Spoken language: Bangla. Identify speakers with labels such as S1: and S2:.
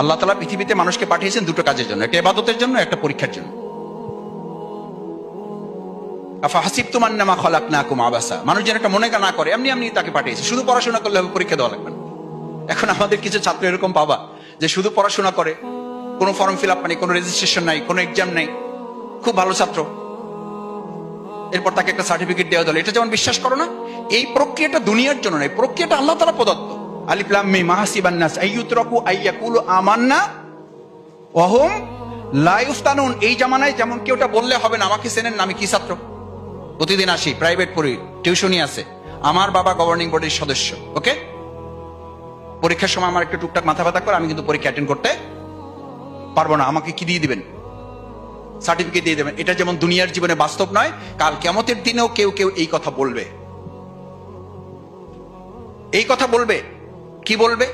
S1: আল্লাহ তাআলা পৃথিবীতে মানুষকে পাঠিয়েছেন দুটো কাজের জন্য, একটা ইবাদতের জন্য, একটা পরীক্ষার জন্য। আফা হাসিবতুম আন্নামা খালাকনাকুম আবাসা, মানুষ যেন একটা মনে না করে এমনি এমনি তাকে পাঠিয়েছে, শুধু পড়াশোনা করলে হবে, পরীক্ষা দেওয়া লাগবে না। এখন আমাদের কিছু ছাত্র এরকম পাবা যে শুধু পড়াশোনা করে, কোনো ফর্ম ফিল আপ নেই, কোনো রেজিস্ট্রেশন নাই, কোনো এক্সাম নেই, খুব ভালো ছাত্র, এরপর তাকে একটা সার্টিফিকেট দেওয়া হলো। এটা যেমন বিশ্বাস করো না, এই প্রক্রিয়াটা দুনিয়ার জন্য নয়, প্রক্রিয়াটা আল্লাহ তাআলা প্রদত্ত। আলিফ লাম মিম হাসিবান নাস আইয়ুতরাকু আইয়াকুলু আমান্না ওয়া হুম লা ইফতানুন। এই জামানায় যেমন কেউটা বললে হবে না আমাকে চেনেন না, আমি কি ছাত্র, প্রতিদিন আসি, প্রাইভেট পড়ি, টিউশনি আছে, আমার বাবা গভর্নিং বডির সদস্য, ওকে, পরীক্ষার সময় আমার একটু টুকটাক মাথা ব্যথা করে, আমি কিন্তু পরীক্ষা অ্যাটেন্ড করতে পারবো না, আমাকে কি দিয়ে দিবেন, সার্টিফিকেট দিয়ে দেবেন। এটা যেমন দুনিয়ার জীবনে বাস্তব নয়, কাল কিয়ামতের দিনেও কেউ কেউ এই কথা বলবে, এই কথা বলবে। কি বলবে?